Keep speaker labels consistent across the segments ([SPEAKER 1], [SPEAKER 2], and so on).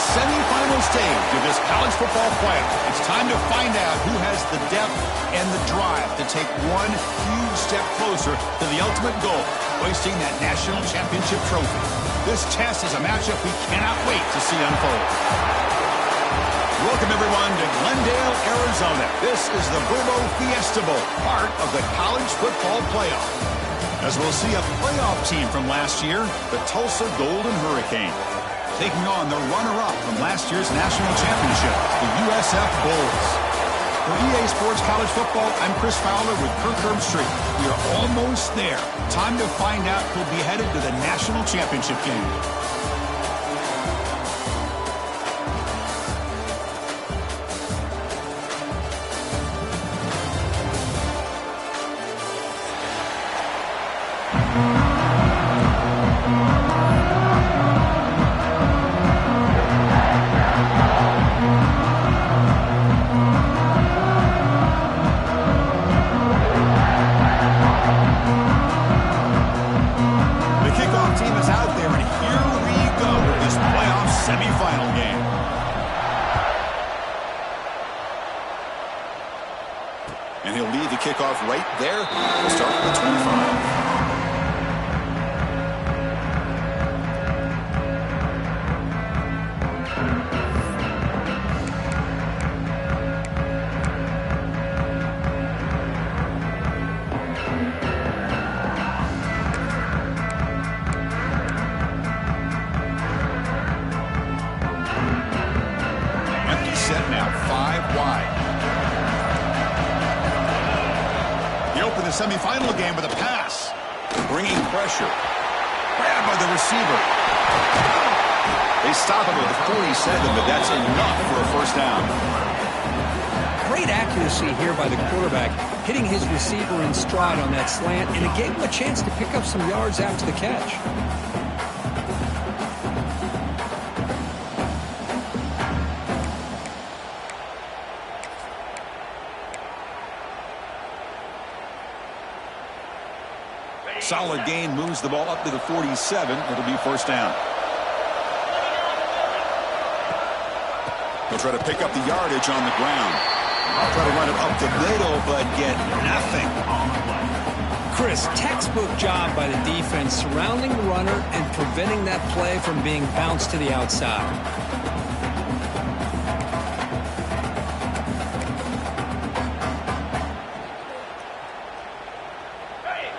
[SPEAKER 1] semifinal stage of this college football playoff. It's time to find out who has the depth and the drive to take one huge step closer to the ultimate goal, hoisting that national championship trophy. This test is a matchup we cannot wait to see unfold. Welcome, everyone, to Glendale, Arizona. This is the Verbo Fiesta Bowl, part of the college football playoff. As we'll see a playoff team from last year, the Tulsa Golden Hurricane, taking on the runner-up from last year's national championship, the USF Bulls. For EA Sports College Football, I'm Chris Fowler with Kirk Herbstreit. We are almost there. Time to find out who'll be headed to the national championship game. And he'll lead the kickoff right there. We'll start with the 25. Empty set now, 5 wide. Open the semifinal game with a pass. Bringing pressure. Grabbed by the receiver. They stop it with the 47, but that's enough for a first down.
[SPEAKER 2] Great accuracy here by the quarterback, hitting his receiver in stride on that slant, and it gave him a chance to pick up some yards after the catch.
[SPEAKER 1] Solid gain, moves the ball up to the 47. It'll be first down. He'll try to pick up the yardage on the ground. I'll try to run it up the middle, but get nothing.
[SPEAKER 2] Chris, textbook job by the defense surrounding the runner and preventing that play from being bounced to the outside.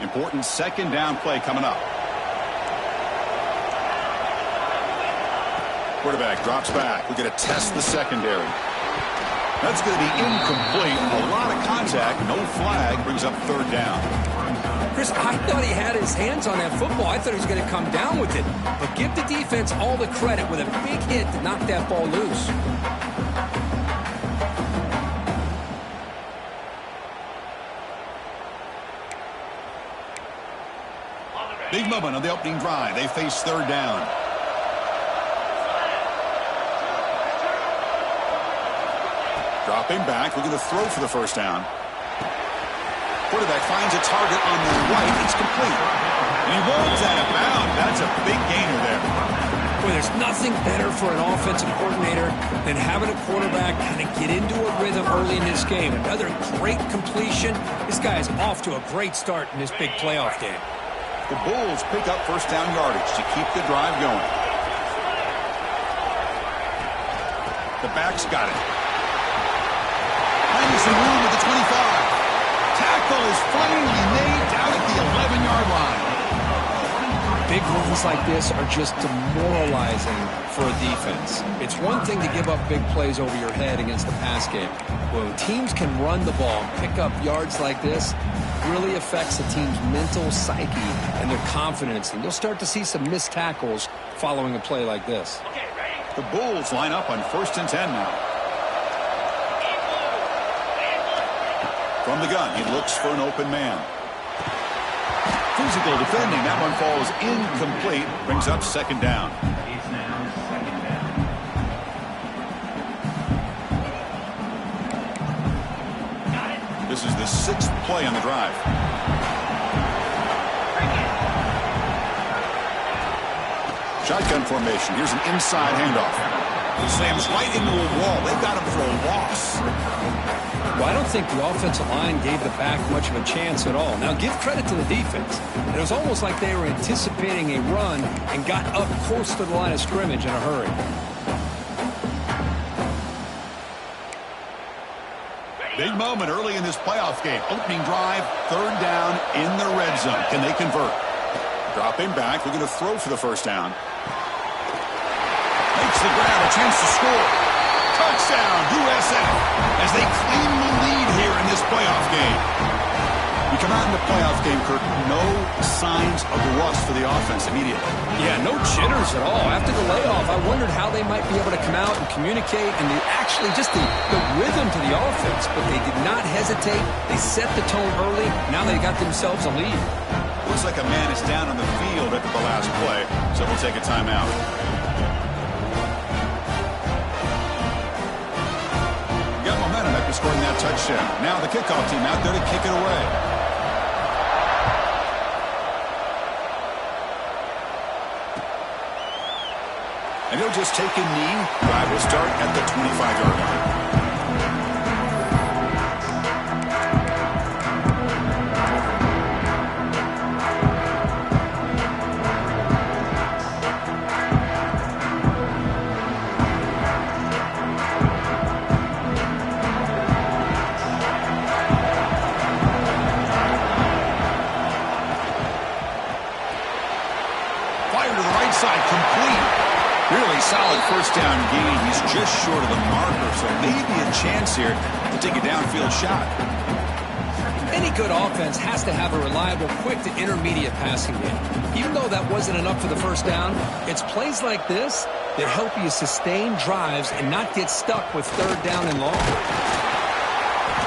[SPEAKER 1] Important second down play coming up. Quarterback drops back. We're going to test the secondary. That's going to be incomplete. A lot of contact. No flag. Brings up third down.
[SPEAKER 2] Chris, I thought he had his hands on that football. I thought he was going to come down with it. But give the defense all the credit with a big hit to knock that ball loose.
[SPEAKER 1] Big moment on the opening drive. They face third down. Dropping back. We're going to throw for the first down. Quarterback finds a target on the right. It's complete. And he rolls out of bounds. That's a big gainer there.
[SPEAKER 2] Boy, there's nothing better for an offensive coordinator than having a quarterback kind of get into a rhythm early in this game. Another great completion. This guy is off to a great start in this big playoff game.
[SPEAKER 1] The Bulls pick up first down yardage to keep the drive going. The back's got it. Finding some room at the 25. Tackle is finally made down at the 11-yard line.
[SPEAKER 2] Big runs like this are just demoralizing for a defense. It's one thing to give up big plays over your head against the pass game. When teams can run the ball and pick up yards like this, really affects the team's mental psyche and their confidence. And you'll start to see some missed tackles following a play like this.
[SPEAKER 1] The Bulls line up on 1st and 10 now. From the gun, he looks for an open man. Physical defending. That one falls incomplete. Brings up second down. This is the 6th play on the drive. Shotgun formation. Here's an inside handoff. Slams right into a wall. They got him for a loss.
[SPEAKER 2] Well, I don't think the offensive line gave the back much of a chance at all. Now, give credit to the defense. It was almost like they were anticipating a run and got up close to the line of scrimmage in a hurry.
[SPEAKER 1] Big moment early in this playoff game. Opening drive, third down in the red zone. Can they convert? Dropping back, looking to throw for the first down. Makes the grab, a chance to score. Touchdown, USF, as they claim the lead here in this playoff game. We come out in the playoff game, Kirk, no signs of rust for the offense immediately.
[SPEAKER 2] Yeah, no jitters at all. After the layoff, I wondered how they might be able to come out and communicate and actually just the rhythm to the offense. But they did not hesitate. They set the tone early. Now they got themselves a lead.
[SPEAKER 1] Looks like a man is down on the field after the last play, so we'll take a timeout. Got momentum after scoring that touchdown. Now the kickoff team out there to kick it away. And he'll just take a knee. Drive will start at the 25-yard line. Really solid first down gain. He's just short of the marker, so maybe a chance here to take a downfield shot.
[SPEAKER 2] Any good offense has to have a reliable, quick to intermediate passing game. Even though that wasn't enough for the first down, it's plays like this that help you sustain drives and not get stuck with third down and long.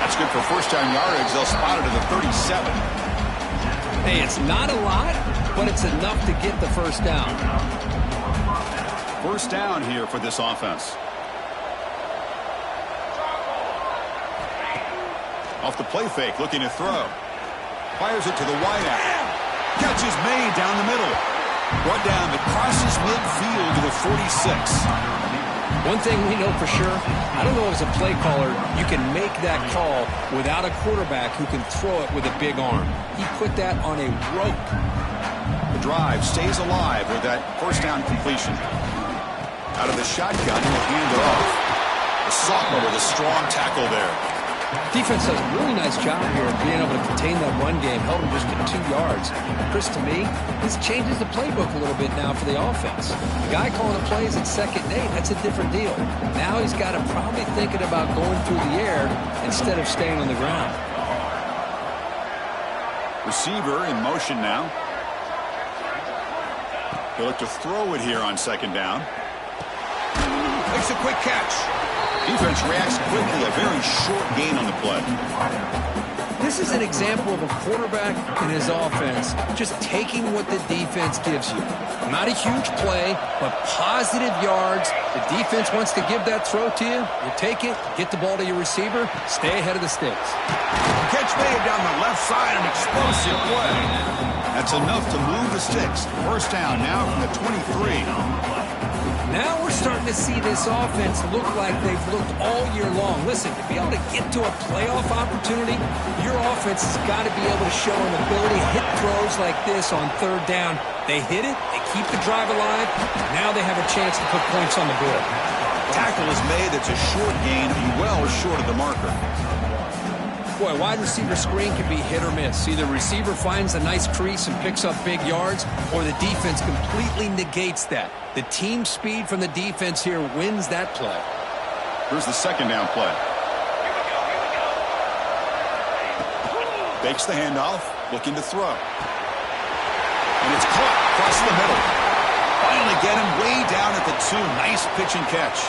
[SPEAKER 1] That's good for first down yardage. They'll spot it at the 37.
[SPEAKER 2] Hey, it's not a lot, but it's enough to get the first down.
[SPEAKER 1] First down here for this offense. Off the play fake, looking to throw. Fires it to the wideout. Catch is made down the middle. Brought down that crosses midfield to the 46.
[SPEAKER 2] One thing we know for sure, I don't know as a play caller, you can make that call without a quarterback who can throw it with a big arm. He put that on a rope.
[SPEAKER 1] The drive stays alive with that first down completion. Out of the shotgun, he'll hand it off. The sophomore with a strong tackle there.
[SPEAKER 2] Defense does a really nice job here of being able to contain that run game, held him just to 2 yards. Chris, to me, this changes the playbook a little bit now for the offense. The guy calling the plays at 2nd and 8, that's a different deal. Now he's got to probably thinking about going through the air instead of staying on the ground.
[SPEAKER 1] Receiver in motion now. He'll look to throw it here on 2nd down. Makes a quick catch. Defense reacts quickly. A very short gain on the play.
[SPEAKER 2] This is an example of a quarterback and his offense just taking what the defense gives you. Not a huge play, but positive yards. The defense wants to give that throw to you. You take it, get the ball to your receiver, stay ahead of the sticks.
[SPEAKER 1] Catch made down the left side, an explosive play. That's enough to move the sticks. First down now from the 23.
[SPEAKER 2] Now we're starting to see this offense look like they've looked all year long. Listen, to be able to get to a playoff opportunity, your offense has got to be able to show an ability to hit throws like this on 3rd down. They hit it, they keep the drive alive, now they have a chance to put points on the board.
[SPEAKER 1] Tackle is made, it's a short gain, well short of the marker.
[SPEAKER 2] Boy, wide receiver screen can be hit or miss. Either receiver finds a nice crease and picks up big yards, or the defense completely negates that. The team speed from the defense here wins that play.
[SPEAKER 1] Here's the 2nd down play. Fakes the handoff, looking to throw. And it's caught across the middle. Finally get him way down at the 2. Nice pitch and catch.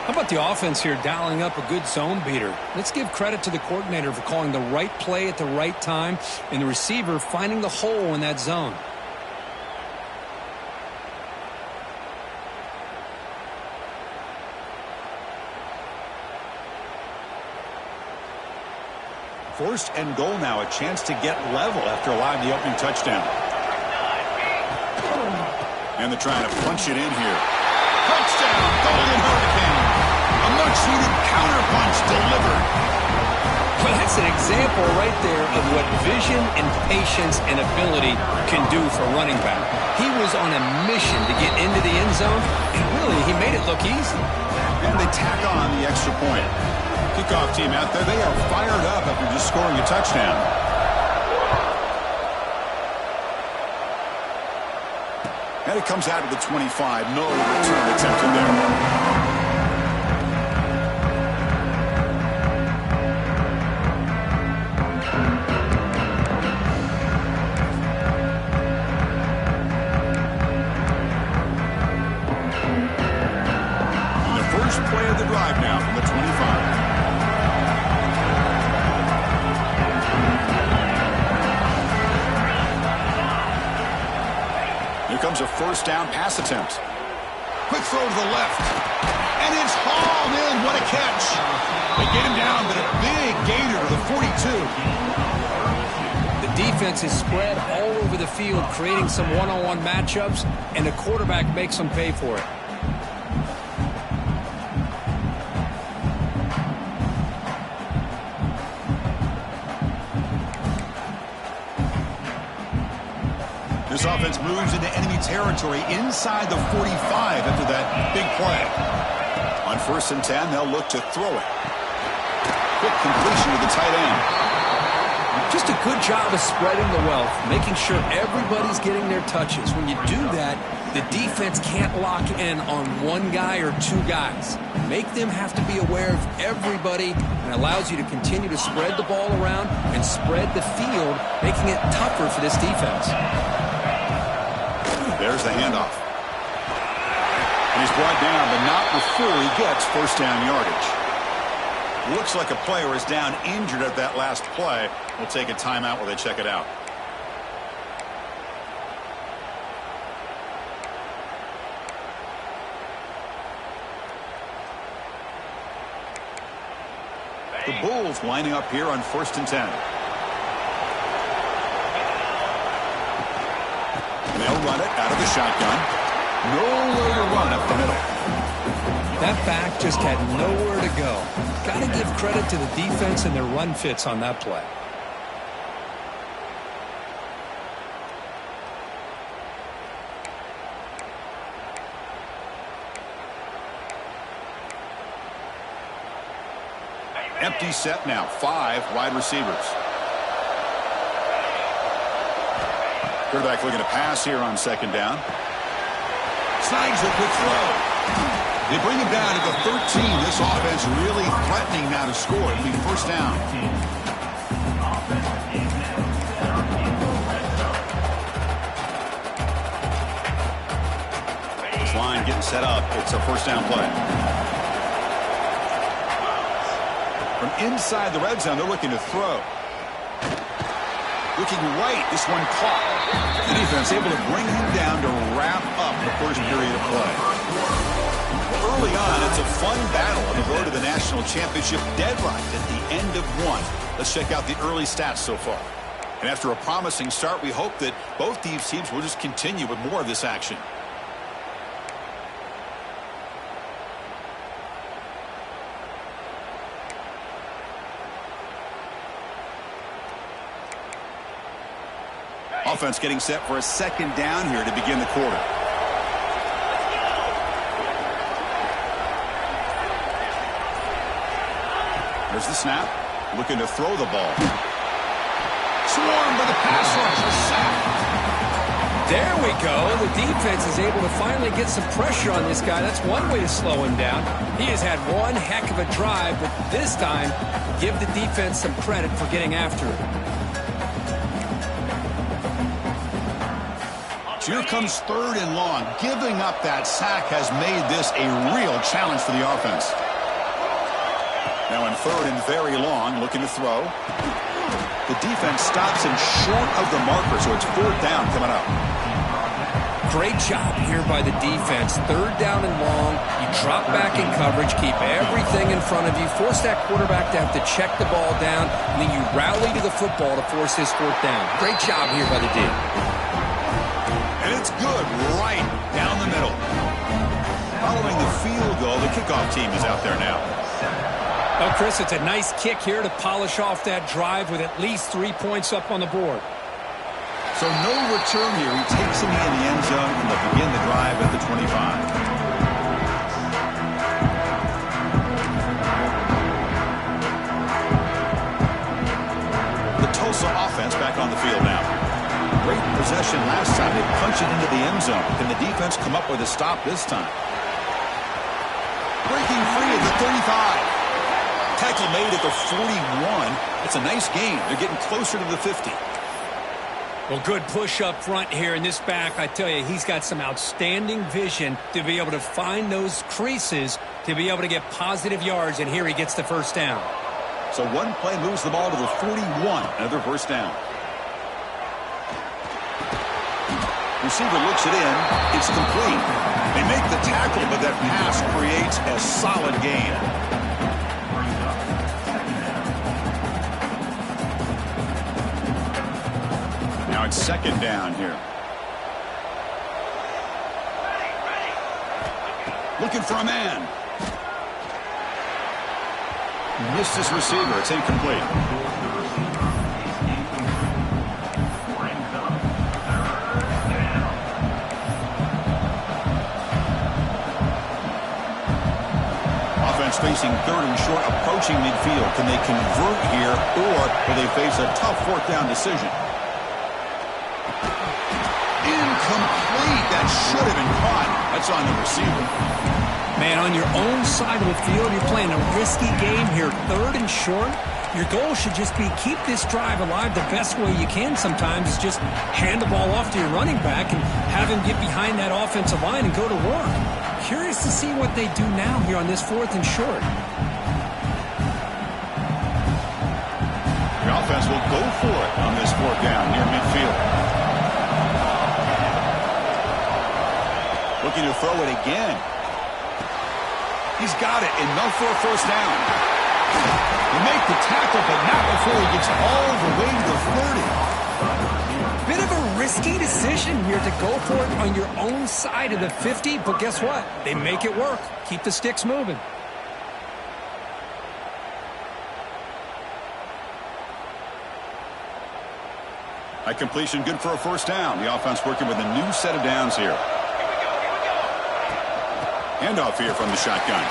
[SPEAKER 2] How about the offense here dialing up a good zone beater? Let's give credit to the coordinator for calling the right play at the right time and the receiver finding the hole in that zone.
[SPEAKER 1] First and goal now, a chance to get level after allowing the opening touchdown. And they're trying to punch it in here. Touchdown, Golden Hurricane. A much-needed counterpunch delivered.
[SPEAKER 2] Well, that's an example right there of what vision and patience and ability can do for running back. He was on a mission to get into the end zone, and really, he made it look easy.
[SPEAKER 1] And they tack on the extra point. Kickoff team out there, they are fired up after just scoring a touchdown. And it comes out of the 25. No return attempted there. Play of the drive now from the 25. Here comes a first down pass attempt. Quick throw to the left. And it's hauled in. What a catch. They get him down, but a big gainer to the 42.
[SPEAKER 2] The defense is spread all over the field, creating some one-on-one matchups, and the quarterback makes them pay for it.
[SPEAKER 1] This offense moves into enemy territory inside the 45 after that big play. On 1st and 10, they'll look to throw it. Quick completion to the tight end.
[SPEAKER 2] Just a good job of spreading the wealth, making sure everybody's getting their touches. When you do that, the defense can't lock in on one guy or two guys. Make them have to be aware of everybody, and allows you to continue to spread the ball around and spread the field, making it tougher for this defense.
[SPEAKER 1] There's the handoff. And he's brought down, but not before he gets first down yardage. Looks like a player is down injured at that last play. We'll take a timeout while they check it out. The Bulls lining up here on 1st and 10. They'll run it out of the shotgun. Nowhere to run up the middle.
[SPEAKER 2] That back just had nowhere to go. Got to give credit to the defense and their run fits on that play.
[SPEAKER 1] Empty set now. 5 wide receivers. Quarterback looking to pass here on 2nd down. Snags a quick throw. They bring him down to the 13. This offense really threatening now to score. It'll be first down. This line getting set up. It's a first down play. From inside the red zone, they're looking to throw. Looking right, this one caught. The defense able to bring him down to wrap up the first period of play. Well, early on, it's a fun battle on the road to the national championship, deadlocked at the end of one. Let's check out the early stats so far. And after a promising start, we hope that both these teams will just continue with more of this action. Offense getting set for a 2nd down here to begin the quarter. There's the snap. Looking to throw the ball. Swarmed by the pass rusher. Sacked.
[SPEAKER 2] There we go. The defense is able to finally get some pressure on this guy. That's one way to slow him down. He has had one heck of a drive, but this time, give the defense some credit for getting after it.
[SPEAKER 1] Here comes 3rd and long. Giving up that sack has made this a real challenge for the offense. Now in 3rd and very long, looking to throw. The defense stops him short of the marker, so it's 4th down coming up.
[SPEAKER 2] Great job here by the defense. 3rd down and long. You drop back in coverage, keep everything in front of you, force that quarterback to have to check the ball down, and then you rally to the football to force his 4th down. Great job here by the D.
[SPEAKER 1] And it's good right down the middle. Following the field goal, the kickoff team is out there now.
[SPEAKER 2] Well, Chris, it's a nice kick here to polish off that drive with at least 3 points up on the board.
[SPEAKER 1] So no return here. He takes him in the end zone, and they'll begin the drive at the 25. Tulsa offense back on the field now. Great possession last time. They punch it into the end zone. Can the defense come up with a stop this time? Breaking free at the 35. Tackle made at the 41. It's a nice gain. They're getting closer to the 50.
[SPEAKER 2] Well, good push up front here in this back. I tell you, he's got some outstanding vision to be able to find those creases to be able to get positive yards, and here he gets the first down.
[SPEAKER 1] So one play moves the ball to the 41. Another first down. Receiver looks it in. It's complete. They make the tackle, but that pass creates a solid gain. Now it's second down here. Looking for a man. Missed his receiver. It's incomplete. Offense facing third and short, approaching midfield. Can they convert here, or will they face a tough fourth down decision? Incomplete. That should have been caught. That's on the receiver.
[SPEAKER 2] Man, on your own side of the field, you're playing a risky game here. Third and short. Your goal should just be keep this drive alive the best way you can sometimes is just hand the ball off to your running back and have him get behind that offensive line and go to work. Curious to see what they do now here on this fourth and short.
[SPEAKER 1] The offense will go for it on this fourth down near midfield. Looking to throw it again. He's got it, enough for a first down. They make the tackle, but not before he gets all the way to the 30.
[SPEAKER 2] Bit of a risky decision here to go for it on your own side of the 50, but guess what? They make it work. Keep the sticks moving.
[SPEAKER 1] That completion good for a first down. The offense working with a new set of downs here. Handoff here from the shotgun.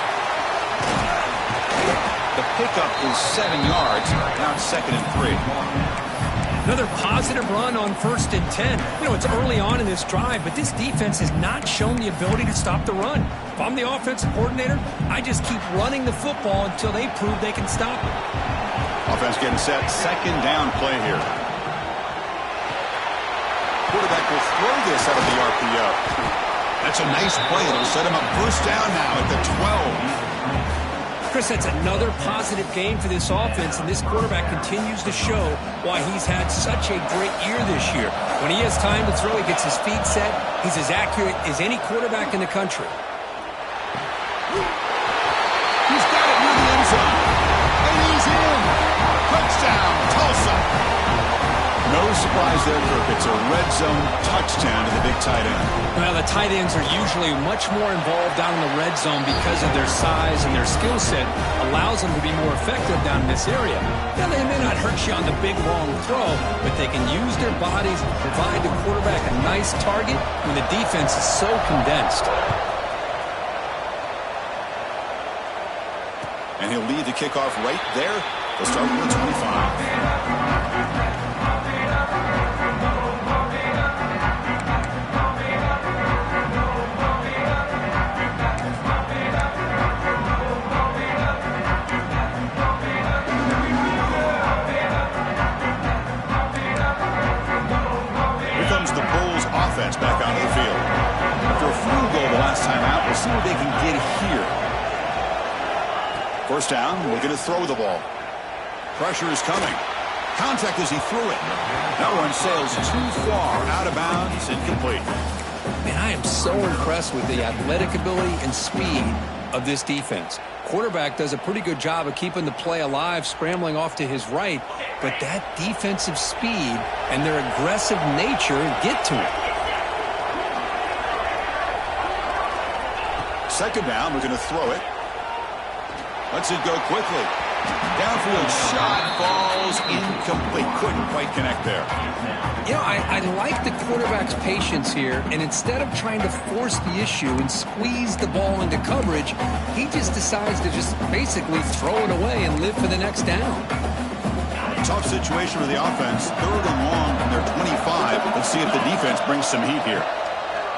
[SPEAKER 1] The pickup is 7 yards. Now it's 2nd and 3.
[SPEAKER 2] Another positive run on 1st and 10. You know, it's early on in this drive, but this defense has not shown the ability to stop the run. If I'm the offensive coordinator, I just keep running the football until they prove they can stop it.
[SPEAKER 1] Offense getting set. 2nd down play here. Quarterback will throw this out of the RPO. That's a nice play. It'll set him up first down now at the 12.
[SPEAKER 2] Chris, that's another positive game for this offense, and this quarterback continues to show why he's had such a great year this year. When he has time to throw, he gets his feet set. He's as accurate as any quarterback in the country.
[SPEAKER 1] He's got it near the end zone. And he's in. Touchdown, Tulsa. No surprise there, Kirk. It's a red zone touchdown to the big tight end.
[SPEAKER 2] Well, the tight ends are usually much more involved down in the red zone because of their size and their skill set allows them to be more effective down in this area. Now, they may not hurt you on the big, long throw, but they can use their bodies to provide the quarterback a nice target when the defense is so condensed.
[SPEAKER 1] And he'll lead the kickoff right there. They'll start with the 25. Back onto the field. After a field goal the last time out, we'll see what they can get here. First down, looking to throw the ball. Pressure is coming. Contact as he threw it. That one sails too far, out of bounds, incomplete.
[SPEAKER 2] Man, I am so impressed with the athletic ability and speed of this defense. Quarterback does a pretty good job of keeping the play alive, scrambling off to his right, but that defensive speed and their aggressive nature get to him.
[SPEAKER 1] second down. We're going to throw it. Lets it go quickly. Downfield shot falls incomplete. Couldn't quite connect there.
[SPEAKER 2] You know, I like the quarterback's patience here, and instead of trying to force the issue and squeeze the ball into coverage, he just decides to just basically throw it away and live for the next down.
[SPEAKER 1] Tough situation for the offense. Third and long from their 25. Let's see if the defense brings some heat here.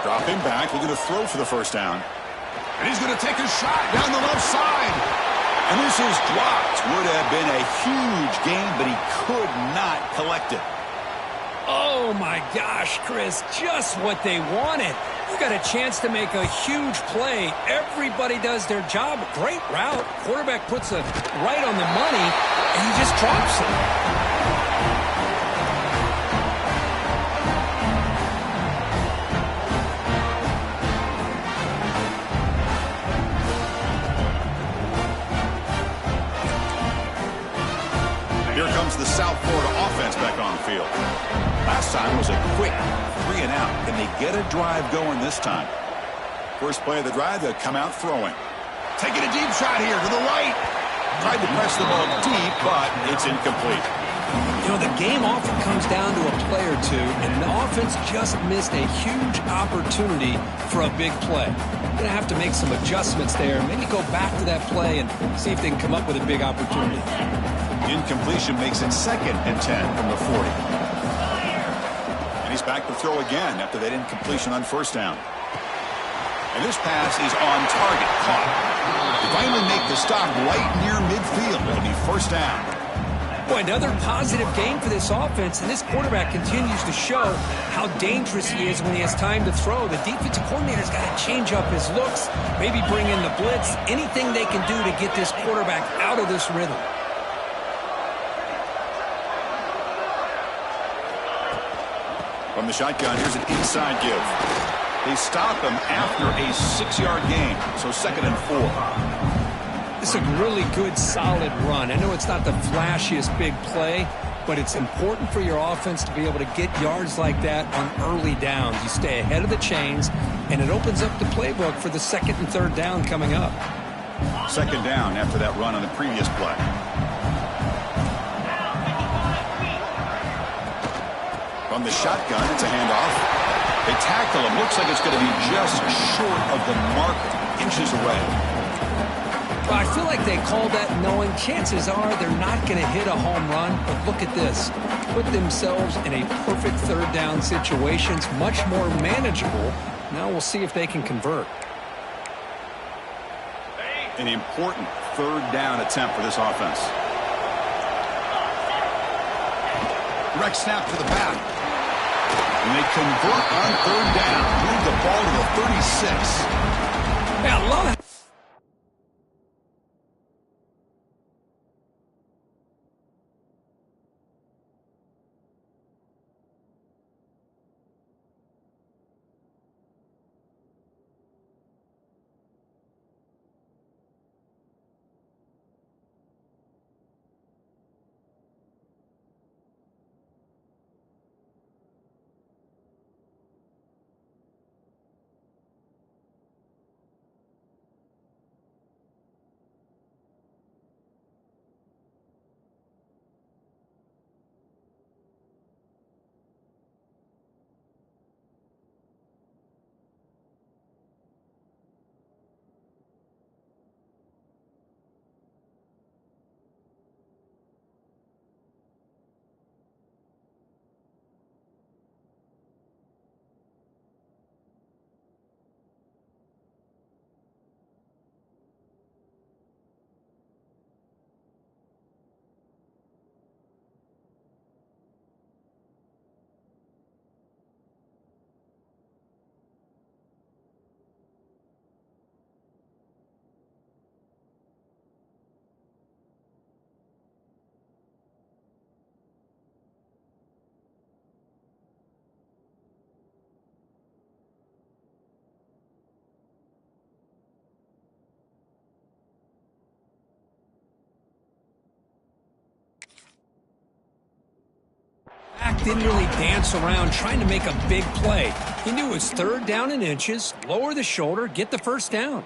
[SPEAKER 1] Dropping back, looking to throw for the first down. And he's going to take a shot down the left side. And this is dropped. Would have been a huge gain, but he could not collect it.
[SPEAKER 2] Oh, my gosh, Chris, just what they wanted. You got a chance to make a huge play. Everybody does their job. Great route. Quarterback puts it right on the money, and he just drops it.
[SPEAKER 1] Here comes the South Florida offense back on the field. Last time was a quick 3 and out. Can they get a drive going this time? First play of the drive, they'll come out throwing. Taking a deep shot here to the right. Tried to press the ball deep, but it's incomplete.
[SPEAKER 2] You know, the game often comes down to a play or two, and the offense just missed a huge opportunity for a big play. Going to have to make some adjustments there. Maybe go back to that play and see if they can come up with a big opportunity.
[SPEAKER 1] Incompletion makes it 2nd and 10 from the 40. And he's back to throw again after that incompletion on first down. And this pass is on target. Caught. They finally make the stop right near midfield. It'll be first down.
[SPEAKER 2] Boy, another positive game for this offense, and this quarterback continues to show how dangerous he is when he has time to throw. The defensive coordinator's got to change up his looks, maybe bring in the blitz, anything they can do to get this quarterback out of this rhythm.
[SPEAKER 1] From the shotgun, here's an inside give. They stop him after a 6-yard gain, so 2nd and 4.
[SPEAKER 2] This is a really good, solid run. I know it's not the flashiest big play, but it's important for your offense to be able to get yards like that on early downs. You stay ahead of the chains, and it opens up the playbook for the 2nd and 3rd down coming up.
[SPEAKER 1] 2nd down after that run on the previous play. From the shotgun, it's a handoff. They tackle him. Looks like it's going to be just short of the mark, inches away.
[SPEAKER 2] Well, I feel like they called that knowing chances are they're not going to hit a home run. But look at this. Put themselves in a perfect 3rd down situation. It's much more manageable. Now we'll see if they can convert.
[SPEAKER 1] An important 3rd down attempt for this offense. Direct snap to the back. And they convert on 3rd down. Move the ball to the 36.
[SPEAKER 2] Yeah, I love it. Didn't really dance around trying to make a big play. He knew it was 3rd down and inches, lower the shoulder, get the first down.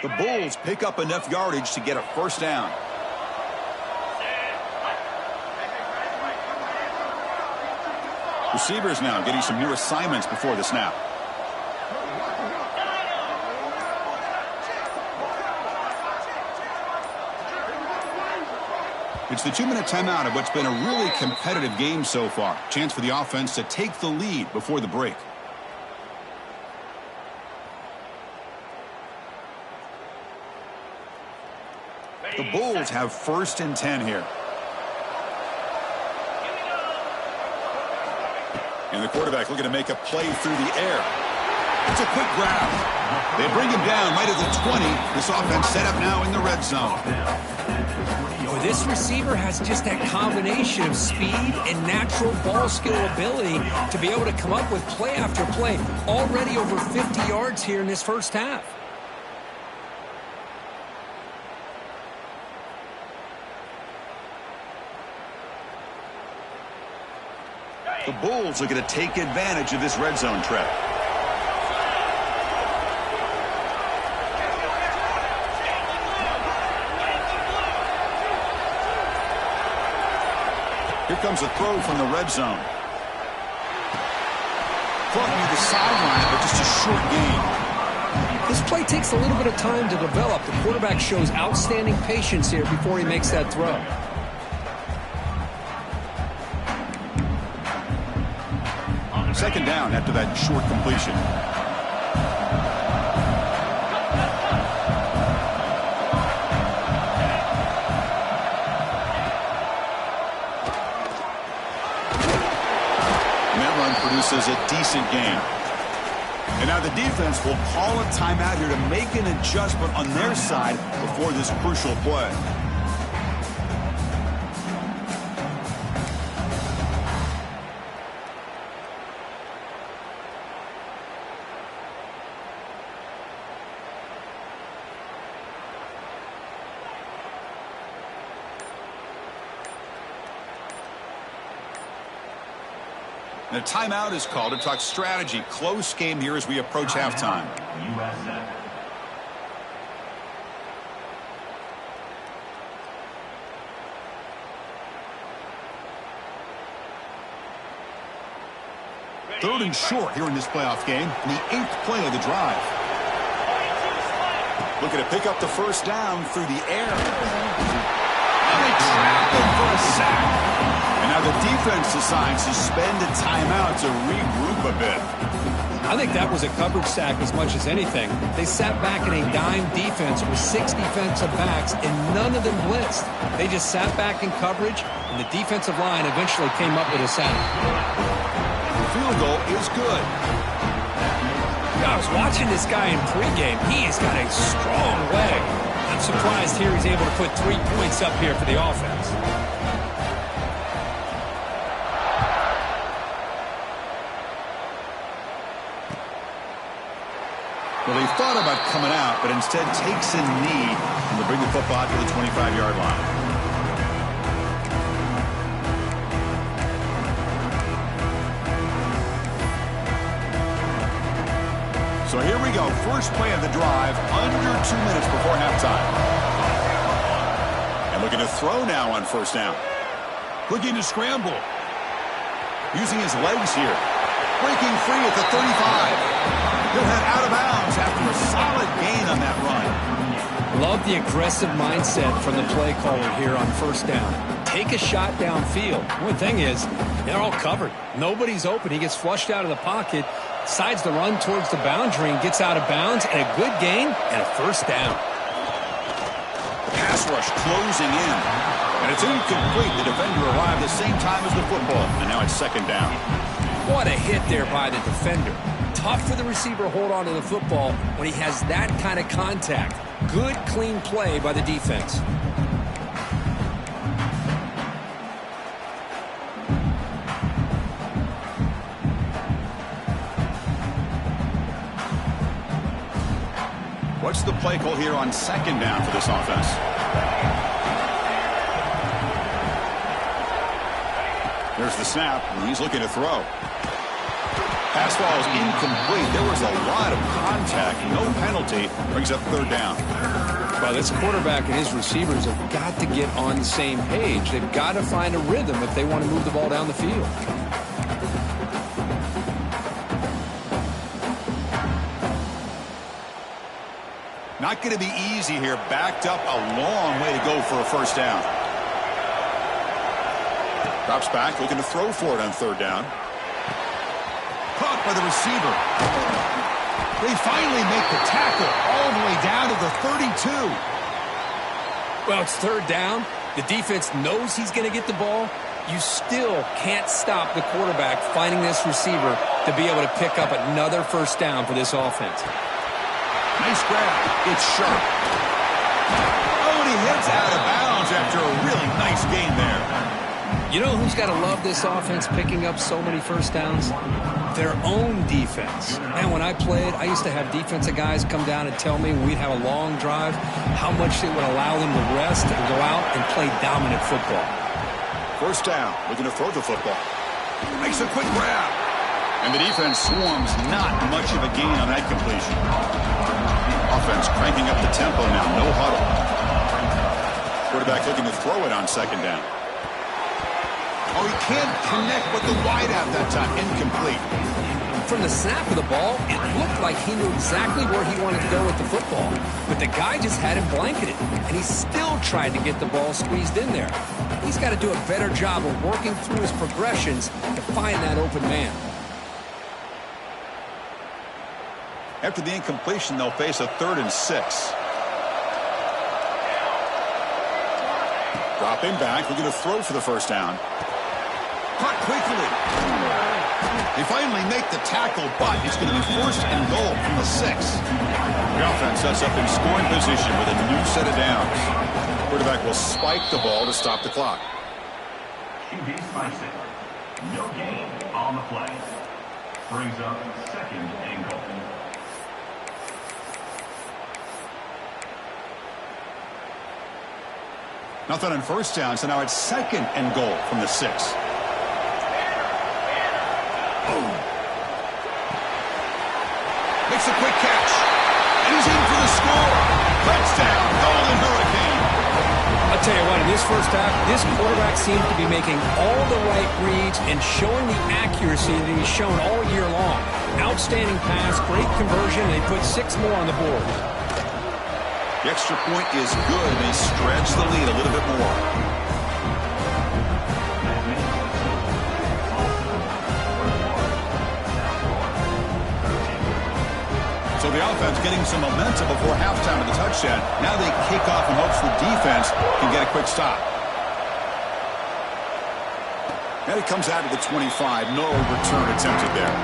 [SPEAKER 1] The Bulls pick up enough yardage to get a first down. Receivers now getting some new assignments before the snap. It's the 2-minute timeout of what's been a really competitive game so far. Chance for the offense to take the lead before the break. The Bulls have 1st and 10 here. And the quarterback looking to make a play through the air. It's a quick grab. They bring him down right at the 20. This offense set up now in the red zone.
[SPEAKER 2] This receiver has just that combination of speed and natural ball skill ability to be able to come up with play after play. Already over 50 yards here in this first half.
[SPEAKER 1] The Bulls are going to take advantage of this red zone trap. Here comes a throw from the red zone. Caught near the sideline, but just a short gain.
[SPEAKER 2] This play takes a little bit of time to develop. The quarterback shows outstanding patience here before he makes that throw.
[SPEAKER 1] Second down after that short completion. Produces a decent gain. And now the defense will call a timeout here to make an adjustment on their side before this crucial play. And a timeout is called to talk strategy. Close game here as we approach halftime. USF. Third and short here in this playoff game. The 8th play of the drive. Looking to pick up the first down through the air. And they trap him for a sack. And now the defense decides to spend a timeout to regroup a bit.
[SPEAKER 2] I think that was a coverage sack as much as anything. They sat back in a dime defense with 6 defensive backs, and none of them blitzed. They just sat back in coverage, and the defensive line eventually came up with a sack.
[SPEAKER 1] The field goal is good.
[SPEAKER 2] I was watching this guy in pregame. He has got a strong leg. I'm surprised here he's able to put 3 points up here for the offense.
[SPEAKER 1] Well, he thought about coming out, but instead takes a knee and to bring the football to the 25-yard line. So here we go. First play of the drive, under 2 minutes before halftime. And looking to throw now on first down. Looking to scramble. Using his legs here. Breaking free at the 35. He'll head out of bounds after a solid gain on that run.
[SPEAKER 2] Love the aggressive mindset from the play caller here on first down. Take a shot downfield. One thing is, they're all covered. Nobody's open. He gets flushed out of the pocket, decides to run towards the boundary and gets out of bounds, and a good gain and a first down.
[SPEAKER 1] Pass rush closing in. And it's incomplete. The defender arrived the same time as the football, and now it's second down.
[SPEAKER 2] What a hit there by the defender. Tough for the receiver to hold on to the football when he has that kind of contact. Good, clean play by the defense.
[SPEAKER 1] What's the play call here on second down for this offense? There's the snap, and he's looking to throw. Pass ball is incomplete. There was a lot of contact. No penalty. Brings up third down.
[SPEAKER 2] Well, this quarterback and his receivers have got to get on the same page. They've got to find a rhythm if they want to move the ball down the field.
[SPEAKER 1] Not going to be easy here. Backed up a long way to go for a first down. Drops back, looking to throw for it on third down. Caught by the receiver. They finally make the tackle all the way down to the 32.
[SPEAKER 2] Well, it's third down. The defense knows he's going to get the ball. You still can't stop the quarterback finding this receiver to be able to pick up another first down for this offense.
[SPEAKER 1] Nice grab. It's sharp. Oh, and he heads out of bounds after a really nice gain there.
[SPEAKER 2] You know who's got to love this offense picking up so many first downs? Their own defense. Man, when I played, I used to have defensive guys come down and tell me when we'd have a long drive how much it would allow them to rest and go out and play dominant football.
[SPEAKER 1] First down, looking to throw the football. Makes a quick grab. And the defense swarms, not much of a gain on that completion. Offense cranking up the tempo now, no huddle. Quarterback looking to throw it on second down. Oh, he can't connect with the wideout that time. Incomplete.
[SPEAKER 2] From the snap of the ball, it looked like he knew exactly where he wanted to go with the football. But the guy just had him blanketed, and he still tried to get the ball squeezed in there. He's got to do a better job of working through his progressions to find that open man.
[SPEAKER 1] After the incompletion, they'll face a 3rd and 6. Dropping back, looking to throw for the first down. Caught quickly. They finally make the tackle, but it's going to be 1st and goal from the 6. The offense sets up in scoring position with a new set of downs. Quarterback will spike the ball to stop the clock.
[SPEAKER 3] QB spicing. No gain on the play. Brings up 2nd and goal.
[SPEAKER 1] Nothing on first down, so now it's 2nd and goal from the 6. Makes a quick catch. And he's in for the score. Touchdown, Golden Hurricane.
[SPEAKER 2] I'll tell you what, in this first half, this quarterback seems to be making all the right reads and showing the accuracy that he's shown all year long. Outstanding pass, great conversion, and they put 6 more on the board.
[SPEAKER 1] The extra point is good, and they stretch the lead a little bit more. So the offense getting some momentum before halftime of the touchdown. Now they kick off in hopes the defense can get a quick stop. And it comes out to the 25. No return attempted there.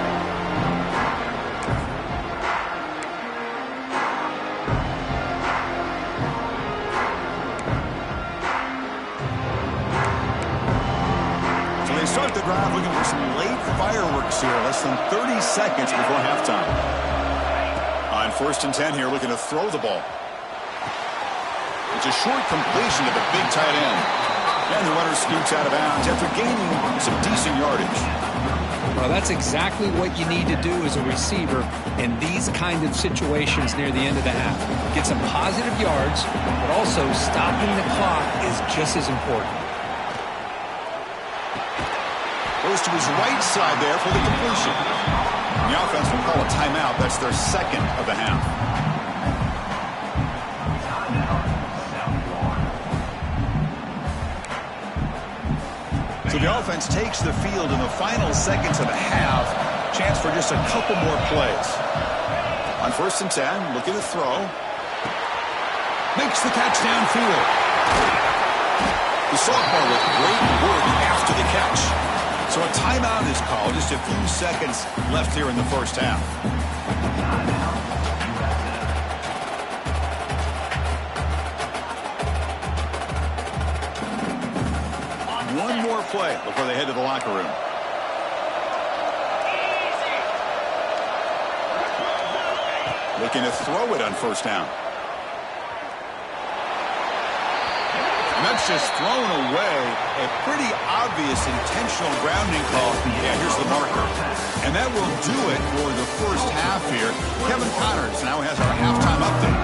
[SPEAKER 1] Start the drive looking for some late fireworks here. Less than 30 seconds before halftime. On 1st and 10 here, looking to throw the ball. It's a short completion to the big tight end. And the runner scoots out of bounds after gaining some decent yardage.
[SPEAKER 2] Well, that's exactly what you need to do as a receiver in these kind of situations near the end of the half. Get some positive yards, but also stopping the clock is just as important.
[SPEAKER 1] Goes to his right side there for the completion. And the offense will call a timeout. That's their 2nd of the half. So the offense takes the field in the final seconds of the half. Chance for just a couple more plays. On 1st and 10, looking to throw. Makes the catch downfield. The sophomore with great work after the catch. So a timeout is called. Just a few seconds left here in the first half. One more play before they head to the locker room. Looking to throw it on 1st down. that's just thrown away. A pretty obvious intentional grounding call. Yeah, here's the marker. And that will do it for the first half here. Kevin Connors now has our halftime update.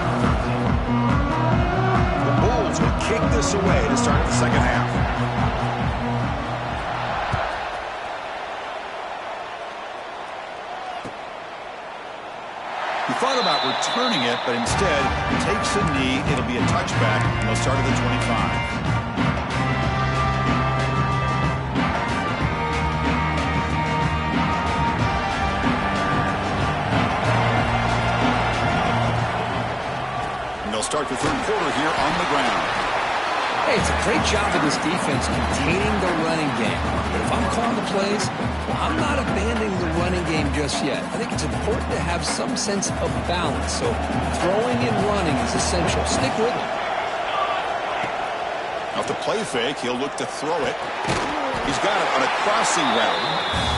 [SPEAKER 1] The Bulls will kick this away to start the second half. He thought about returning it, but instead he takes a knee. It'll be a touchback, and they'll start at the 25. Start the third quarter here on the ground.
[SPEAKER 2] Hey, it's a great job of this defense containing the running game. But if I'm calling the plays, well, I'm not abandoning the running game just yet. I think it's important to have some sense of balance. So throwing and running is essential. Stick with it.
[SPEAKER 1] Off the play fake, he'll look to throw it. He's got it on a crossing route.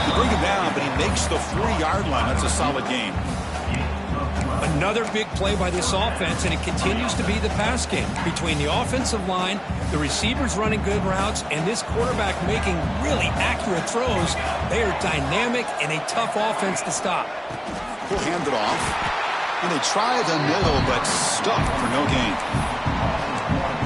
[SPEAKER 1] They bring him down, but he makes the 40-yard line. That's a solid game.
[SPEAKER 2] Another big play by this offense, and it continues to be the pass game. Between the offensive line, the receivers running good routes, and this quarterback making really accurate throws, they are dynamic and a tough offense to stop.
[SPEAKER 1] He'll hand it off. And they try the middle, but stuck for no gain.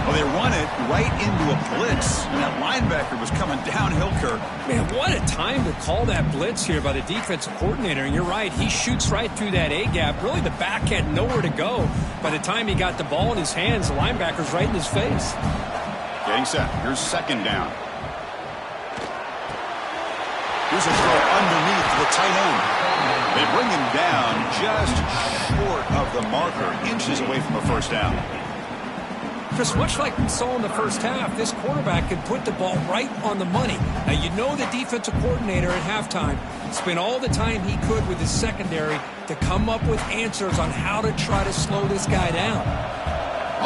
[SPEAKER 1] Well, they run it right into a blitz, and that linebacker was coming downhill, Kirk.
[SPEAKER 2] Man, what a time to call that blitz here by the defensive coordinator. And you're right, he shoots right through that A-gap. Really, the back had nowhere to go. By the time he got the ball in his hands, the linebacker's right in his face.
[SPEAKER 1] Getting set. Here's second down. Here's a throw underneath the tight end. They bring him down just short of the marker, inches away from a first down.
[SPEAKER 2] Chris, much like we saw in the first half, this quarterback could put the ball right on the money. Now, you know the defensive coordinator at halftime spent all the time he could with his secondary to come up with answers on how to try to slow this guy down.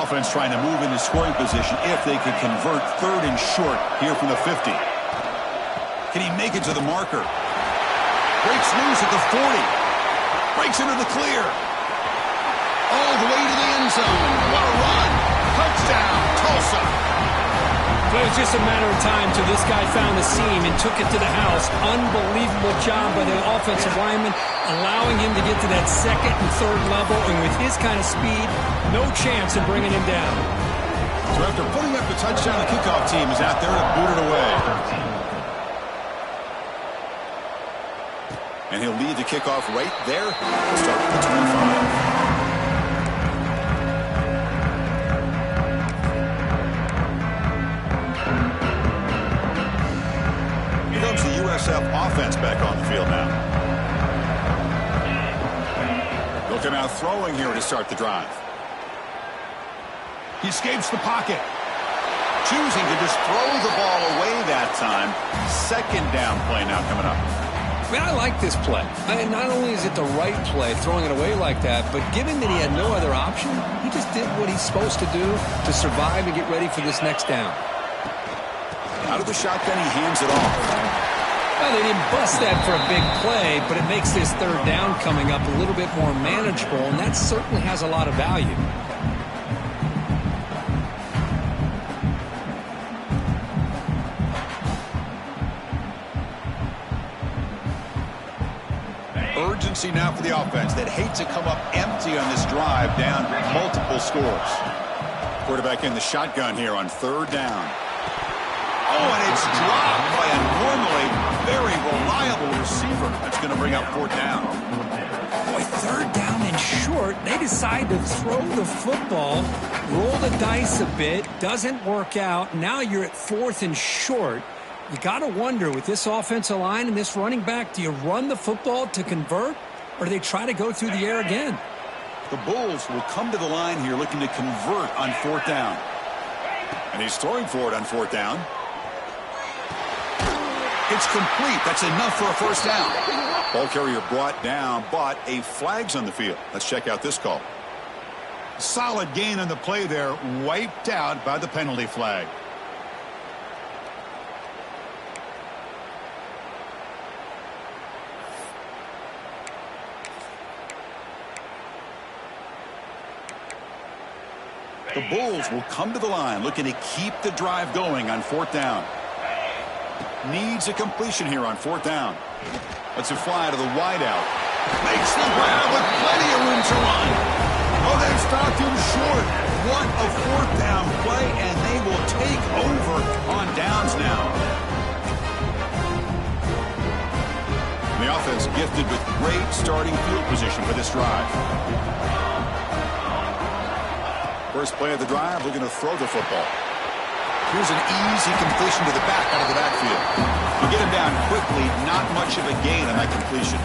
[SPEAKER 1] Offense trying to move into scoring position if they could convert third and short here from the 50. Can he make it to the marker? Breaks loose at the 40. Breaks into the clear. All the way to the end zone. What a run. Touchdown, Tulsa.
[SPEAKER 2] It was just a matter of time till this guy found the seam and took it to the house. Unbelievable job by the offensive lineman, allowing him to get to that second and third level. And with his kind of speed, no chance of bringing him down.
[SPEAKER 1] So after putting up the touchdown, the kickoff team is out there to boot it away. And he'll lead the kickoff right there. Start at the 25. The USF offense back on the field now. They'll come out throwing here to start the drive. He escapes the pocket. Choosing to just throw the ball away that time. Second down play now coming up.
[SPEAKER 2] Man, I like this play. Not only is it the right play, throwing it away like that, but given that he had no other option, he just did what he's supposed to do to survive and get ready for this next down.
[SPEAKER 1] Out of the shotgun, he hands it off.
[SPEAKER 2] Well, they didn't bust that for a big play, but it makes this third down coming up a little bit more manageable, and that certainly has a lot of value.
[SPEAKER 1] Urgency now for the offense that hate to come up empty on this drive, down multiple scores. Quarterback in the shotgun here on third down. Oh, and it's dropped by a normally very reliable receiver. That's going to bring up fourth down.
[SPEAKER 2] Boy, third down and short. They decide to throw the football, roll the dice a bit, doesn't work out. Now you're at fourth and short. You got to wonder, with this offensive line and this running back, do you run the football to convert, or do they try to go through the air again?
[SPEAKER 1] The Bulls will come to the line here looking to convert on fourth down. And he's throwing for it on fourth down. It's complete. That's enough for a first down. Ball carrier brought down, but a flag's on the field. Let's check out this call. Solid gain on the play there, wiped out by the penalty flag. The Bulls will come to the line looking to keep the drive going on 4th down. Needs a completion here on 4th down. Lets it fly to the wideout. Makes the grab with plenty of room to run. Oh, they've stopped him short. What a 4th down play, and they will take over on downs now. The offense gifted with great starting field position for this drive. First play of the drive, looking to throw the football. Here's an easy completion to the back out of the backfield. You get him down quickly, not much of a gain on that completion.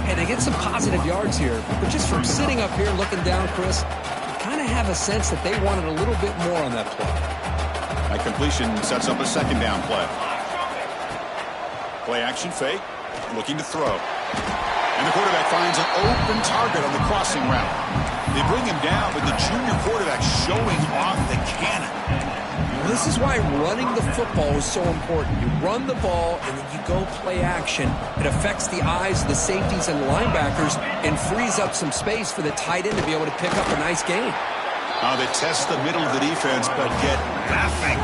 [SPEAKER 2] And they get some positive yards here, but just from sitting up here looking down, Chris, you kind of have a sense that they wanted a little bit more on that play.
[SPEAKER 1] That completion sets up a 2nd down play. Play action fake, looking to throw. And the quarterback finds an open target on the crossing route. They bring him down, but the junior quarterback showing off the cannon.
[SPEAKER 2] Well, this is why running the football is so important. You run the ball, and then you go play action. It affects the eyes of the safeties and linebackers and frees up some space for the tight end to be able to pick up a nice gain.
[SPEAKER 1] They test the middle of the defense, but get nothing.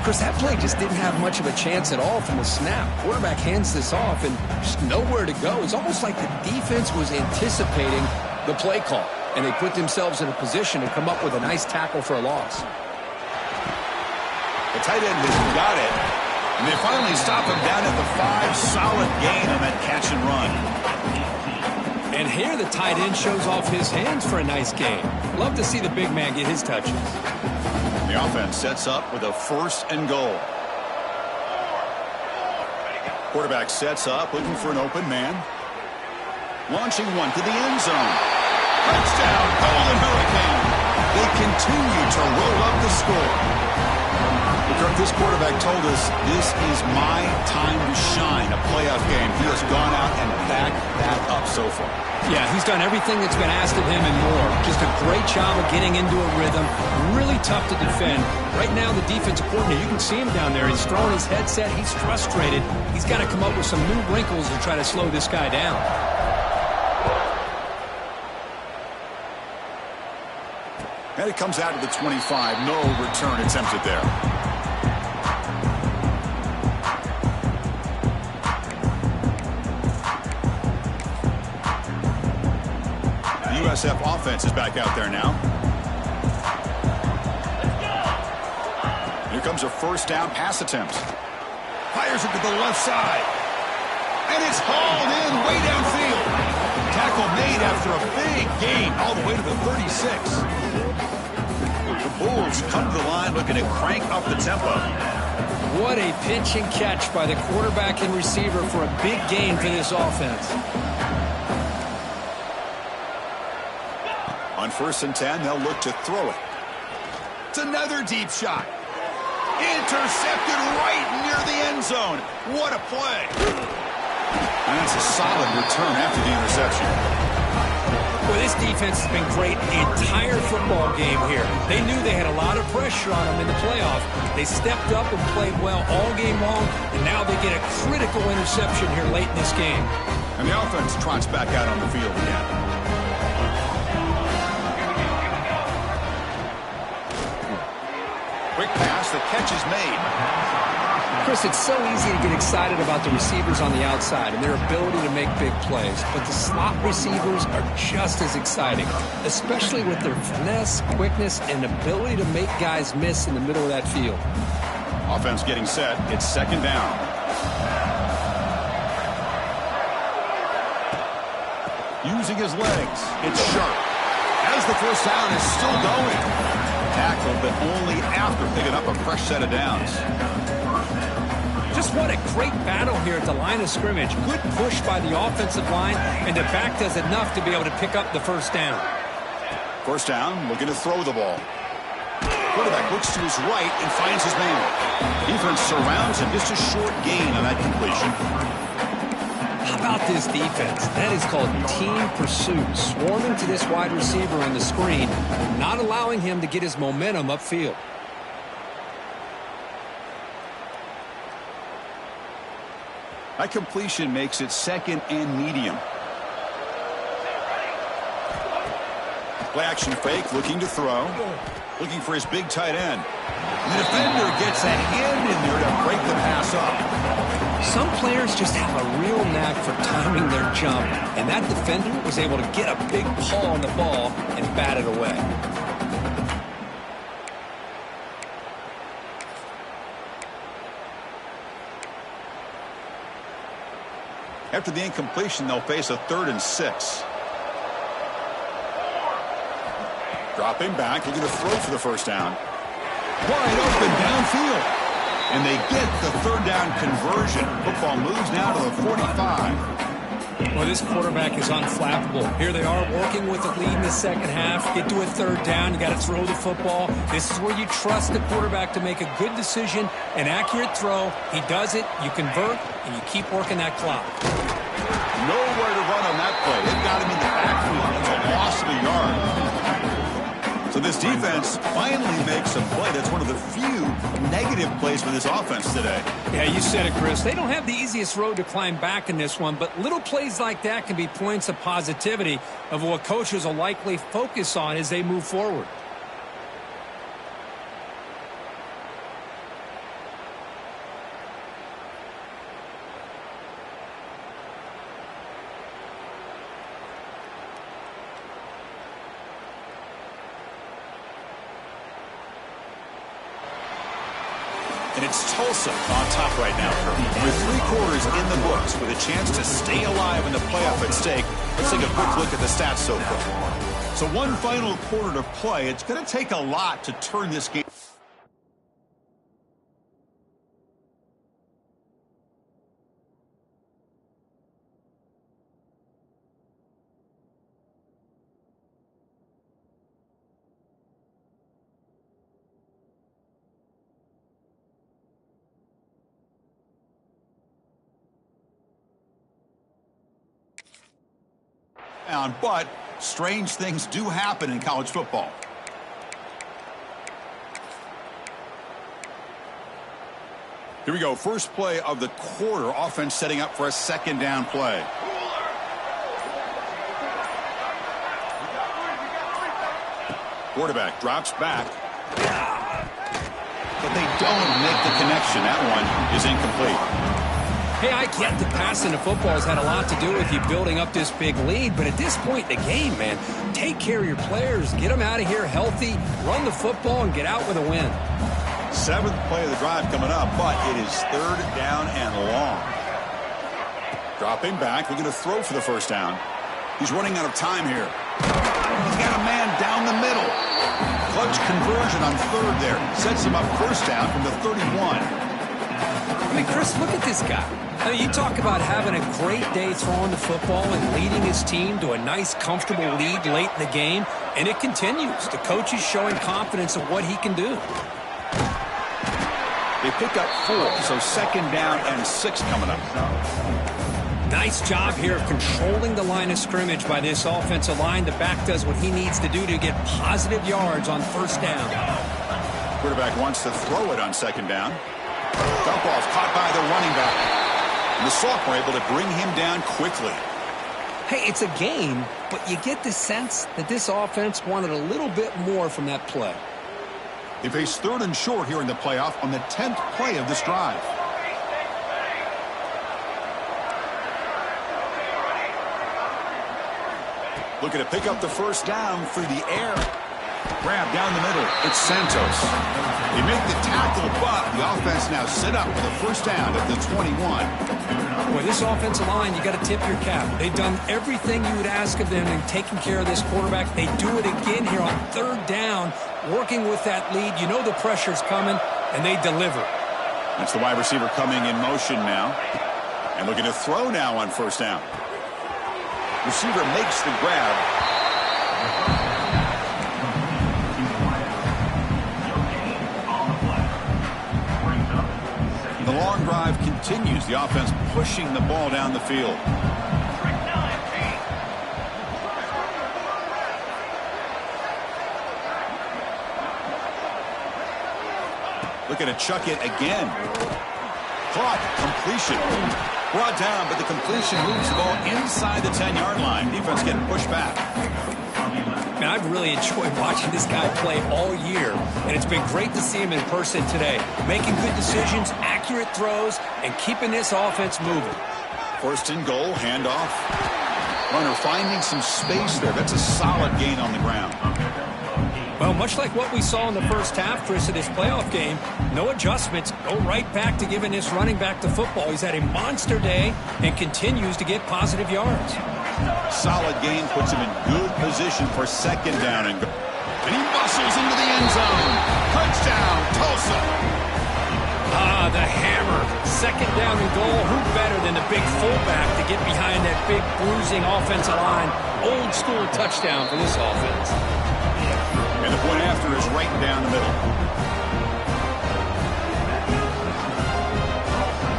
[SPEAKER 2] Chris, that play just didn't have much of a chance at all from the snap. Quarterback hands this off and just nowhere to go. It's almost like the defense was anticipating the play call, and they put themselves in a position to come up with a nice tackle for a loss.
[SPEAKER 1] The tight end has got it, and they finally stop him down at the 5. Solid gain on that catch and run.
[SPEAKER 2] And here the tight end shows off his hands for a nice gain. Love to see the big man get his touches.
[SPEAKER 1] The offense sets up with a 1st and goal. Quarterback sets up, looking for an open man. Launching one to the end zone. Touchdown, Golden Hurricane. They continue to roll up the score. This quarterback told us this is my time to shine, a playoff game. He has gone out and backed that up so far.
[SPEAKER 2] Yeah, he's done everything that's been asked of him and more. Just a great job of getting into a rhythm. Really tough to defend. Right now, the defensive coordinator, you can see him down there. He's throwing his headset. He's frustrated. He's got to come up with some new wrinkles to try to slow this guy down.
[SPEAKER 1] And it comes out to the 25. No return attempted there. USF offense is back out there now. Here comes a 1st down pass attempt. Fires it to the left side. And it's hauled in way downfield. Tackle made after a big gain all the way to the 36. The Bulls come to the line looking to crank up the tempo.
[SPEAKER 2] What a pitch and catch by the quarterback and receiver for a big gain for this offense.
[SPEAKER 1] On 1st and 10, they'll look to throw it. It's another deep shot. Intercepted right near the end zone. What a play. And that's a solid return after the interception.
[SPEAKER 2] Well, this defense has been great the entire football game here. They knew they had a lot of pressure on them in the playoff. They stepped up and played well all game long, and now they get a critical interception here late in this game.
[SPEAKER 1] And the offense trots back out on the field again. Quick pass, the catch is made.
[SPEAKER 2] Chris, it's so easy to get excited about the receivers on the outside and their ability to make big plays, but the slot receivers are just as exciting, especially with their finesse, quickness, and ability to make guys miss in the middle of that field.
[SPEAKER 1] Offense getting set. It's 2nd down. Using his legs. It's sharp. As the 1st down is still going. Tackled, but only after picking up a fresh set of downs.
[SPEAKER 2] Just what a great battle here at the line of scrimmage. Good push by the offensive line, and the back does enough to be able to pick up the 1st down.
[SPEAKER 1] 1st down, looking to throw the ball. Quarterback looks to his right and finds his man. Defense surrounds him. Just a short gain on that completion.
[SPEAKER 2] How about this defense? That is called team pursuit. Swarming to this wide receiver on the screen, not allowing him to get his momentum upfield.
[SPEAKER 1] That completion makes it 2nd and medium. Play action fake, looking to throw. Looking for his big tight end. The defender gets a hand in there to break the pass up.
[SPEAKER 2] Some players just have a real knack for timing their jump, and that defender was able to get a big paw on the ball and bat it away.
[SPEAKER 1] After the incompletion, they'll face a 3rd and 6. Dropping back, looking to throw for the first down. Wide open downfield. And they get the 3rd down conversion. Football moves now to the 45.
[SPEAKER 2] Well, this quarterback is unflappable. Here they are working with the lead in the second half. Get to a 3rd down. You got to throw the football. This is where you trust the quarterback to make a good decision, an accurate throw. He does it, you convert, and you keep working that clock.
[SPEAKER 1] Nowhere to run on that play. It got him in the backfield. It's a loss of a yard. So this defense finally makes a play. That's one of the few negative plays for this offense today.
[SPEAKER 2] Yeah, you said it, Chris. They don't have the easiest road to climb back in this one, but little plays like that can be points of positivity of what coaches will likely focus on as they move forward.
[SPEAKER 1] And it's Tulsa on top right now. With 3 quarters in the books, with a chance to stay alive in the playoff at stake, let's take a quick look at the stats so far. So one final quarter to play. It's going to take a lot to turn this game. But strange things do happen in college football. Here we go. First play of the quarter. Offense setting up for a 2nd down play. Quarterback drops back. But they don't make the connection. That one is incomplete.
[SPEAKER 2] Hey, I get the passing of football has had a lot to do with you building up this big lead, but at this point in the game, man, take care of your players, get them out of here healthy, run the football, and get out with a win.
[SPEAKER 1] 7th play of the drive coming up, but it is 3rd down and long. Dropping back, looking to throw for the first down. He's running out of time here. He's got a man down the middle. Clutch conversion on 3rd there. Sets him up first down from the 31.
[SPEAKER 2] I mean, Chris, look at this guy. I mean, you talk about having a great day throwing the football and leading his team to a nice, comfortable lead late in the game, and it continues. The coach is showing confidence of what he can do.
[SPEAKER 1] They pick up 4, so 2nd down and 6 coming up.
[SPEAKER 2] Nice job here of controlling the line of scrimmage by this offensive line. The back does what he needs to do to get positive yards on 1st down.
[SPEAKER 1] Quarterback wants to throw it on 2nd down. Dump off caught by the running back. And the sophomore able to bring him down quickly.
[SPEAKER 2] Hey, it's a game, but you get the sense that this offense wanted a little bit more from that play.
[SPEAKER 1] They face 3rd and short here in the playoff on the 10th play of this drive. Looking to pick up the first down through the air. Grab down the middle. It's Santos. They make the tackle, but the offense now set up for the first down at the 21.
[SPEAKER 2] Boy, this offensive line, you got to tip your cap. They've done everything you would ask of them in taking care of this quarterback. They do it again here on 3rd down, working with that lead. You know the pressure's coming, and they deliver.
[SPEAKER 1] That's the wide receiver coming in motion now. And looking to throw now on 1st down. Receiver makes the grab. The long drive continues. The offense pushing the ball down the field. Looking to chuck it again. Caught. Completion. Brought down, but the completion moves the ball inside the 10-yard line. Defense getting pushed back.
[SPEAKER 2] Now, I've really enjoyed watching this guy play all year, and it's been great to see him in person today, making good decisions, accurate throws, and keeping this offense moving.
[SPEAKER 1] First and goal, handoff. Runner finding some space there. That's a solid gain on the ground.
[SPEAKER 2] Well, much like what we saw in the first half, Chris, of this playoff game, no adjustments. Go right back to giving this running back the football. He's had a monster day and continues to get positive yards.
[SPEAKER 1] Solid gain puts him in good position for second down and go. And he muscles into the end zone. Touchdown, Tulsa.
[SPEAKER 2] Ah, the hammer. Second down and goal. Who better than the big fullback to get behind that big bruising offensive line? Old school touchdown for this offense.
[SPEAKER 1] And the point after is right down the middle.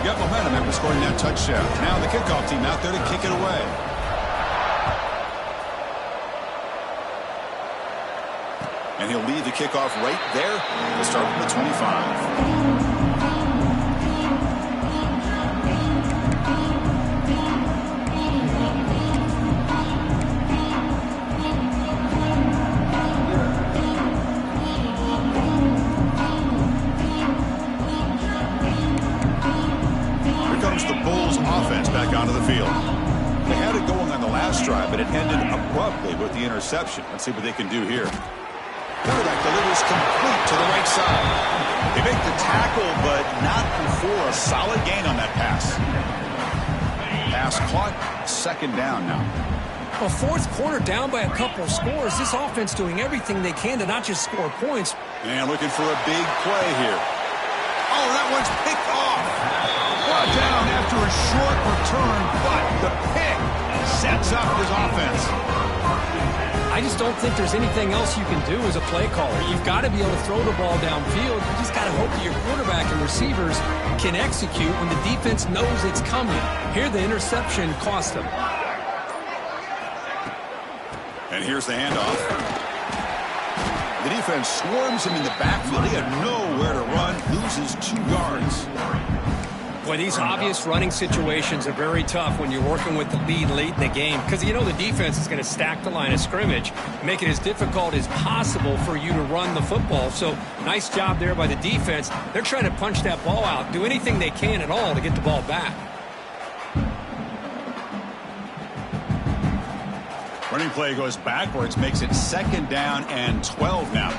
[SPEAKER 1] Got momentum after scoring that touchdown. Now the kickoff team out there to kick it away. And he'll lead the kickoff right there. We'll start from the 25. Back onto the field. They had it going on the last drive, but it ended abruptly with the interception. Let's see what they can do here. Quarterback delivers complete to the right side. They make the tackle, but not before a solid gain on that pass. Pass caught, second down now.
[SPEAKER 2] Well, fourth quarter down by a couple of scores. This offense doing everything they can to not just score points.
[SPEAKER 1] And looking for a big play here. Oh, that one's picked off. Brought down after a short return, but the pick sets up his offense.
[SPEAKER 2] I just don't think there's anything else you can do as a play caller. You've got to be able to throw the ball downfield. You just got to hope that your quarterback and receivers can execute when the defense knows it's coming. Here, the interception cost them.
[SPEAKER 1] And here's the handoff. The defense swarms him in the backfield. He had nowhere to run, loses 2 yards.
[SPEAKER 2] Boy, these obvious running situations are very tough when you're working with the lead late in the game because you know the defense is going to stack the line of scrimmage, make it as difficult as possible for you to run the football. So nice job there by the defense. They're trying to punch that ball out, do anything they can at all to get the ball back.
[SPEAKER 1] Running play goes backwards, makes it second down and 12 now.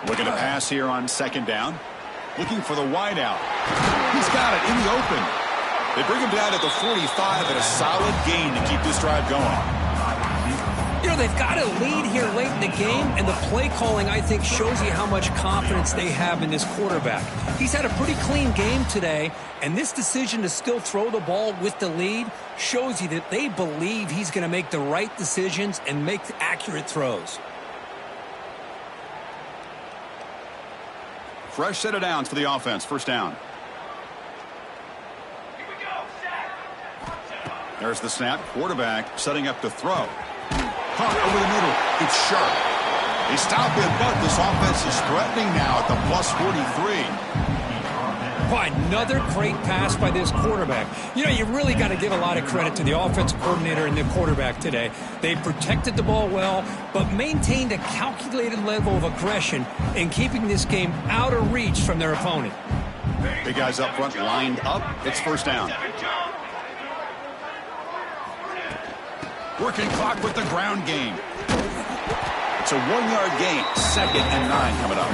[SPEAKER 1] Looking to pass here on second down. Looking for the wideout. He's got it in the open. They bring him down at the 45 and a solid gain to keep this drive going.
[SPEAKER 2] You know, they've got a lead here late in the game, and the play calling, I think, shows you how much confidence they have in this quarterback. He's had a pretty clean game today, and this decision to still throw the ball with the lead shows you that they believe he's going to make the right decisions and make accurate throws.
[SPEAKER 1] Fresh set of downs for the offense. First down. There's the snap. Quarterback setting up to throw. Caught over the middle. It's sharp. They stop him, but this offense is threatening now at the plus 43.
[SPEAKER 2] Boy, another great pass by this quarterback. You know, you really got to give a lot of credit to the offensive coordinator and the quarterback today. They protected the ball well, but maintained a calculated level of aggression in keeping this game out of reach from their opponent.
[SPEAKER 1] Big guys up front lined up. It's first down. Working clock with the ground game. It's a 1-yard gain. Second and 9 coming up.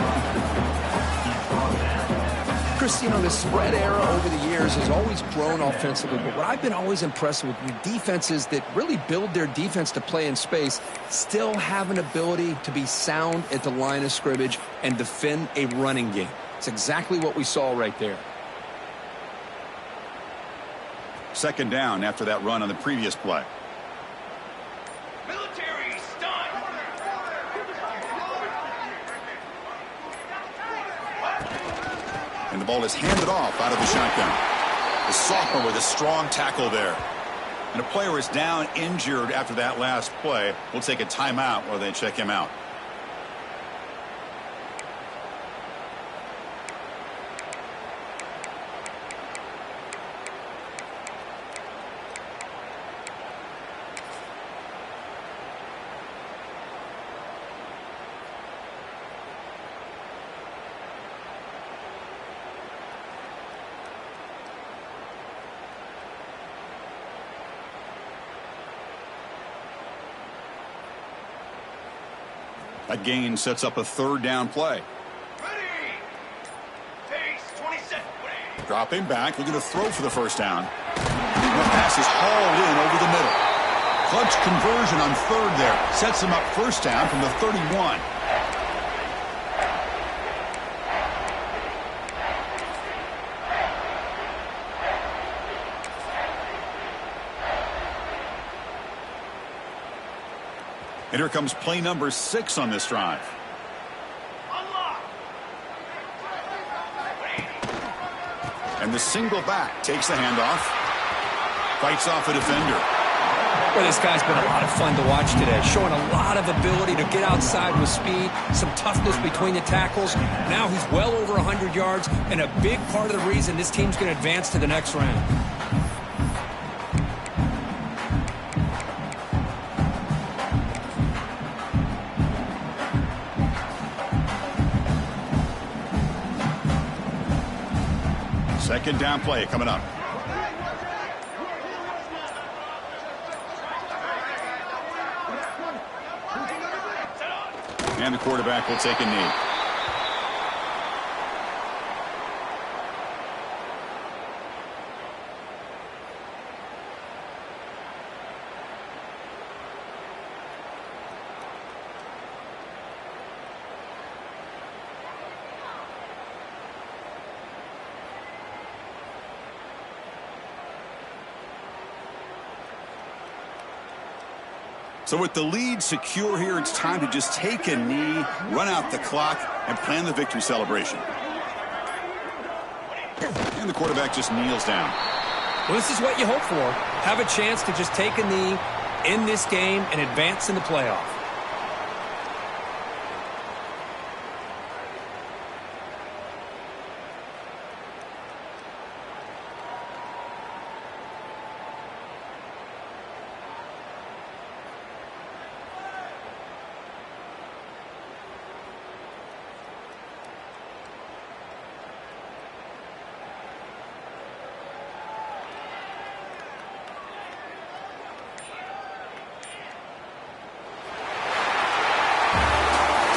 [SPEAKER 2] Chris, you know, the spread era over the years has always grown offensively, but what I've been always impressed with defenses that really build their defense to play in space still have an ability to be sound at the line of scrimmage and defend a running game. It's exactly what we saw right there.
[SPEAKER 1] Second down after that run on the previous play. And the ball is handed off out of the shotgun. The sophomore with a strong tackle there. And a player is down injured after that last play. We'll take a timeout while they check him out. That gain sets up a third down play.
[SPEAKER 3] Ready. Pace, 20 seconds.
[SPEAKER 1] Dropping back, looking to throw for the first down. The pass is hauled in over the middle. Clutch conversion on third there. Sets him up first down from the 31. And here comes play number 6 on this drive. And the single back takes the handoff. Fights off a defender.
[SPEAKER 2] Well, this guy's been a lot of fun to watch today. Showing a lot of ability to get outside with speed. Some toughness between the tackles. Now he's well over 100 yards. And a big part of the reason this team's going to advance to the next round.
[SPEAKER 1] Second down play coming up. And the quarterback will take a knee. So with the lead secure here, it's time to just take a knee, run out the clock, and plan the victory celebration. And the quarterback just kneels down.
[SPEAKER 2] Well, this is what you hope for. Have a chance to just take a knee in this game and advance in the playoff.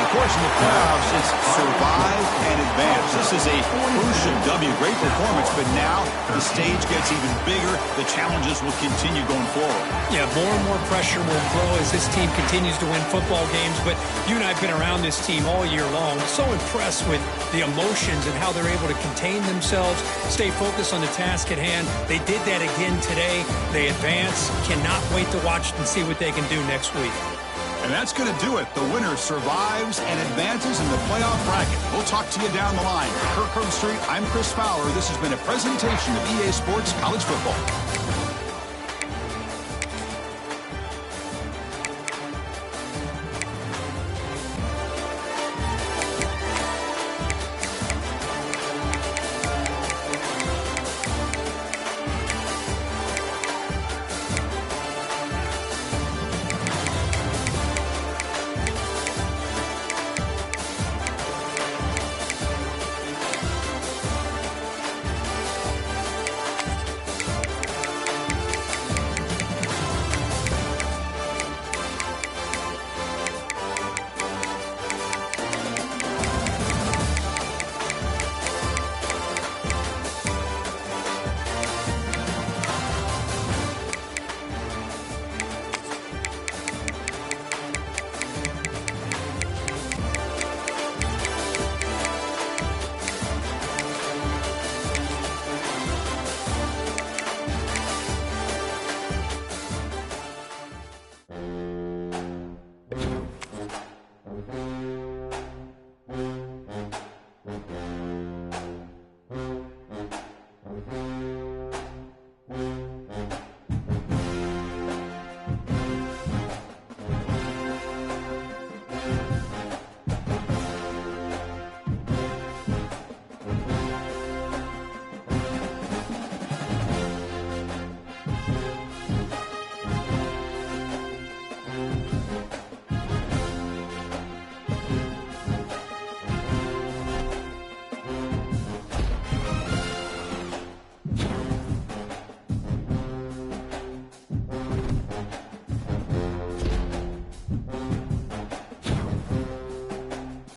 [SPEAKER 1] Of course, in the playoffs, it's survive and advance. This is a crucial W. Great performance, but now the stage gets even bigger. The challenges will continue going forward.
[SPEAKER 2] Yeah, more and more pressure will grow as this team continues to win football games. But you and I have been around this team all year long. So impressed with the emotions and how they're able to contain themselves, stay focused on the task at hand. They did that again today. They advance. Cannot wait to watch and see what they can do next week.
[SPEAKER 1] And that's going to do it. The winner survives and advances in the playoff bracket. We'll talk to you down the line. For Kirk Street, I'm Chris Fowler. This has been a presentation of EA Sports College Football.